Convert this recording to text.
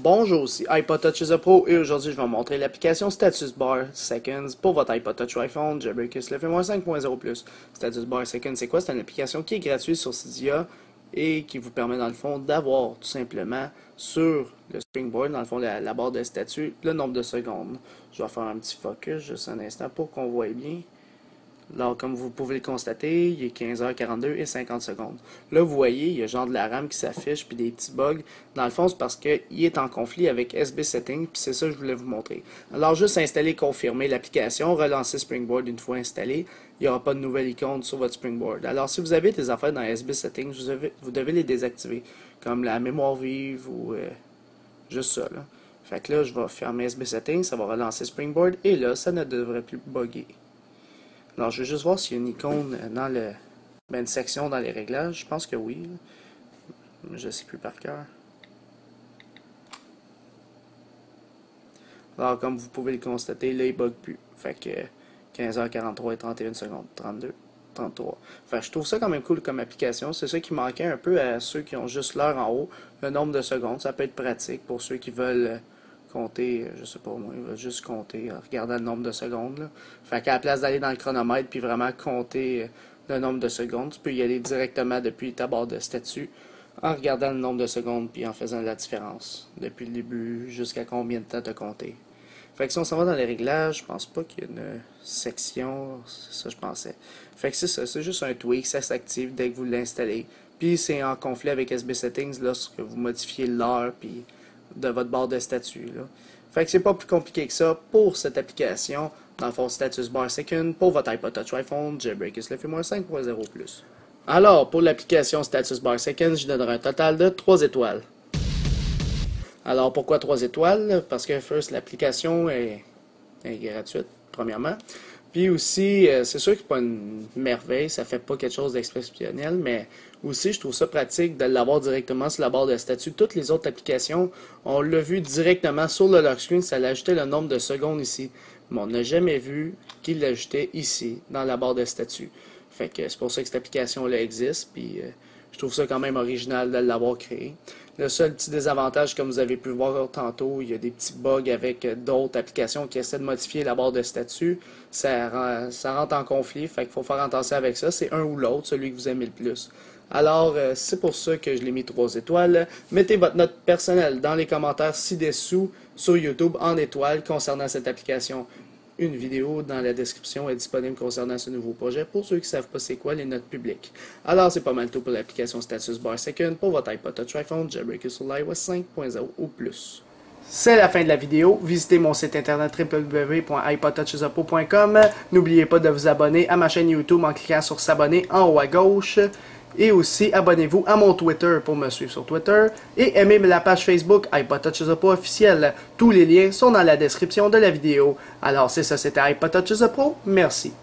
Bonjour, c'est iPod Touch is a Pro et aujourd'hui je vais vous montrer l'application Status Bar Seconds pour votre iPod Touch ou iPhone Jailbreak le firmware 5.0+. Status Bar Seconds, c'est quoi? C'est une application qui est gratuite sur Cydia et qui vous permet dans le fond d'avoir tout simplement sur le Springboard, dans le fond la barre de statut, le nombre de secondes. Je vais faire un petit focus juste un instant pour qu'on voit bien. Alors, comme vous pouvez le constater, il est 15h42 et 50 secondes. Là, vous voyez, il y a genre de la RAM qui s'affiche puis des petits bugs. Dans le fond, c'est parce qu'il est en conflit avec SB Settings, puis c'est ça que je voulais vous montrer. Alors, juste installer et confirmer l'application, relancer Springboard une fois installé, il n'y aura pas de nouvelle icône sur votre Springboard. Alors, si vous avez des affaires dans SB Settings, vous devez les désactiver, comme la mémoire vive ou juste ça. Là. Fait que là, je vais fermer SB Settings, ça va relancer Springboard, et là, ça ne devrait plus bugger. Alors, je vais juste voir s'il y a une icône dans une section dans les réglages. Je pense que oui. Je ne sais plus par cœur. Alors, comme vous pouvez le constater, là, il ne bug plus. Fait que 15h43 et 31 secondes. 32, 33. Fait que je trouve ça quand même cool comme application. C'est ça qui manquait un peu à ceux qui ont juste l'heure en haut. Le nombre de secondes. Ça peut être pratique pour ceux qui veulent compter, je sais pas moi, il va juste compter en regardant le nombre de secondes. Là. Fait qu'à la place d'aller dans le chronomètre puis vraiment compter le nombre de secondes, tu peux y aller directement depuis ta barre de statut en regardant le nombre de secondes puis en faisant la différence depuis le début jusqu'à combien de temps tu as compté. Fait que si on s'en va dans les réglages, je pense pas qu'il y a une section, c'est ça je pensais. Fait que c'est ça, c'est juste un tweak, ça s'active dès que vous l'installez. Puis c'est en conflit avec SB Settings lorsque vous modifiez l'heure puis de votre barre de statut. Là. Fait que c'est pas plus compliqué que ça pour cette application, dans le fond Status Bar Second, pour votre iPod Touch iPhone, Jailbreak le firmware 5.0+. Alors, pour l'application Status Bar Second, je donnerai un total de 3 étoiles. Alors, pourquoi 3 étoiles? Parce que, first, l'application est gratuite, premièrement. Puis aussi, c'est sûr que c'est pas une merveille, ça fait pas quelque chose d'exceptionnel, mais aussi, je trouve ça pratique de l'avoir directement sur la barre de statut. Toutes les autres applications, on l'a vu directement sur le lock screen, ça l'ajoutait le nombre de secondes ici. Mais on n'a jamais vu qu'il l'ajoutait ici, dans la barre de statut. Fait que c'est pour ça que cette application-là existe, puis je trouve ça quand même original de l'avoir créé. Le seul petit désavantage, comme vous avez pu voir tantôt, il y a des petits bugs avec d'autres applications qui essaient de modifier la barre de statut. Ça rentre en conflit, fait qu'il faut faire attention avec ça. C'est un ou l'autre, celui que vous aimez le plus. Alors, c'est pour ça que je l'ai mis 3 étoiles. Mettez votre note personnelle dans les commentaires ci-dessous sur YouTube en étoiles concernant cette application. Une vidéo dans la description est disponible concernant ce nouveau projet pour ceux qui ne savent pas c'est quoi les notes publiques. Alors, c'est pas mal tout pour l'application Status Bar Second pour votre iPod Touch iPhone Jailbreak sur l'iOS 5.0 ou plus. C'est la fin de la vidéo. Visitez mon site internet www.ipodtouchisapo.com. N'oubliez pas de vous abonner à ma chaîne YouTube en cliquant sur s'abonner en haut à gauche. Et aussi, abonnez-vous à mon Twitter pour me suivre sur Twitter. Et aimez la page Facebook iPod Touch is a Pro officielle. Tous les liens sont dans la description de la vidéo. Alors c'est ça, c'était iPod Touch is a Pro. Merci.